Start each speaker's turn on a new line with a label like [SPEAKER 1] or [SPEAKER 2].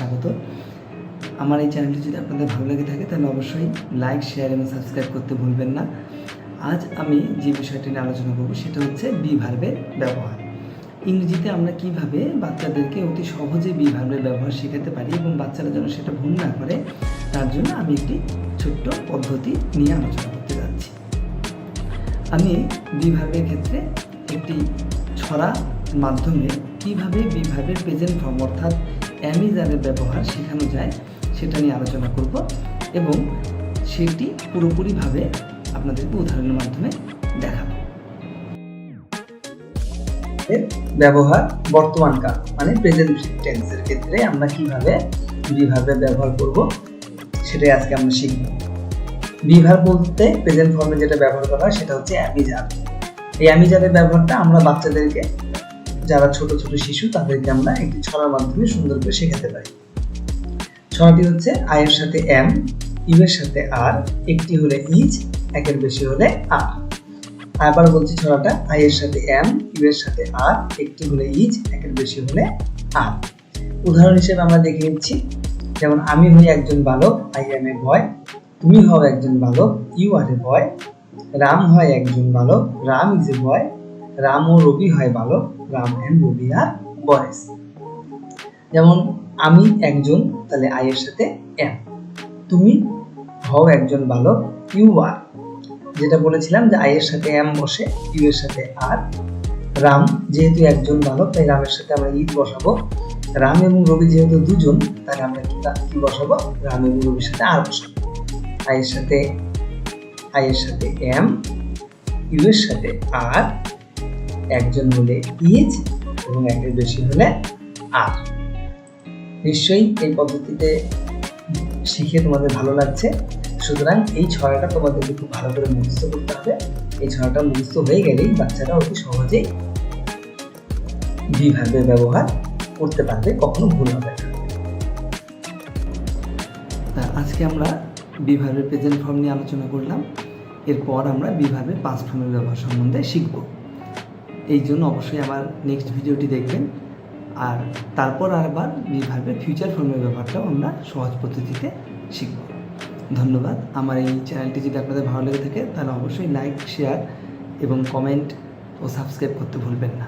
[SPEAKER 1] স্বাগত। আমার এই চ্যানেলটি যদি আপনাদের ভালো লেগে থাকে তাহলে অবশ্যই লাইক, শেয়ার এবং সাবস্ক্রাইব করতে ভুলবেন না। আজ আমি যে বিষয়টি নিয়ে আলোচনা করব সেটা হচ্ছে বি ভার্বের ব্যবহার। ইংরেজিতে আমরা কিভাবে বাচ্চাদেরকে অতি সহজে বি ভার্বের ব্যবহার শেখাতে পারি এবং বাচ্চারা যেন সেটা ভুল না করে, তার জন্য আমি একটি ছোট্ট পদ্ধতি নিয়ে আলোচনা করতে যাচ্ছি। আমি বি ভার্বের ক্ষেত্রে একটি ছড়া মাধ্যমে কিভাবে বি ভার্বের প্রেজেন্ট ফর্ম অর্থাৎ অ্যামিজারের ব্যবহার শেখানো যায় সেটা নিয়ে আলোচনা করব এবং সেটি পুরোপুরিভাবে আপনাদেরকে উদাহরণের মাধ্যমে দেখাবো। ব্যবহার বর্তমান কাল মানে প্রেজেন্ট টেন্সের ক্ষেত্রে আমরা কিভাবে বি ভার্বের ব্যবহার করব সেটাই আজকে আমরা শিখব। বি ভার্ব বলতে প্রেজেন্ট ফর্মে যেটা ব্যবহার করা হয় সেটা হচ্ছে অ্যামিজার। এই অ্যামিজারের ব্যবহারটা আমরা বাচ্চাদেরকে, যারা ছোট ছোট শিশু, তাদেরকে আমরা একটি ছড়ার মাধ্যমে সুন্দর করে শেখাতে পারি। ছড়াটি হচ্ছে আই এর সাথে এম, ইউ এর সাথে আর, একটি হলে ইজ, একের বেশি হলে আর। আবার বলছি ছড়াটা আই এর সাথে এম, ইউ এর সাথে আর, একটি হলে ইজ, একের বেশি হলে আর। উদাহরণ হিসেবে আমরা দেখে নিচ্ছি, যেমন আমি হই একজন বালক, আই এম এ বয়। তুমি হও একজন বালক, you R A boy. Ram হয় একজন বালক, Ram is a boy. Ram ও রবি হয় বালক, Ram and Robi are boys. যেমন আমি একজন, তাহলে আই এর সাথে এম। তুমি হও একজন বালক, ইউ আর। যেটা বলেছিলাম যে আই এর সাথে এম বসে, ইউ এর সাথে আর। রাম যেহেতু একজন বালক তাই রামের সাথে আমরা ইজ বসাবো। রাম এবং রবি যেহেতু দুজন তাই আমরা কি বসাবো, রাম এবং রবির সাথে আর বসাবো। আই এর সাথে এম, ইউ এর সাথে আর, একজন হলে ইজ এবং একের বেশি হলে আর। নিশ্চয়ই এই পদ্ধতিতে শিখে তোমাদের ভালো লাগছে। সুতরাং এই ছড়াটা তোমাদেরকে খুব ভালো করে মুখস্থ করতে হবে। এই ছড়াটা মুখস্থ হয়ে গেলেই বাচ্চারা অতি সহজেই বি ভার্বের ব্যবহার করতে পারবে, কখনো ভুল হবে না। আজকে আমরা বি ভার্বের প্রেজেন্ট ফর্ম নিয়ে আলোচনা করলাম। এরপর আমরা বি ভার্বের পাস্ট ফর্মের ব্যবহার সম্বন্ধে শিখব। এই জন্য অবশ্যই আমার নেক্সট ভিডিওটি দেখবেন। আর তারপর আবার বি ভার্বের ফিউচার ফর্মের ব্যবহারটাও আমরা সহজ পদ্ধতিতে শিখব। ধন্যবাদ। আমার এই চ্যানেলটি যদি আপনাদের ভালো লেগে থাকে তাহলে অবশ্যই লাইক, শেয়ার এবং কমেন্ট ও সাবস্ক্রাইব করতে ভুলবেন না।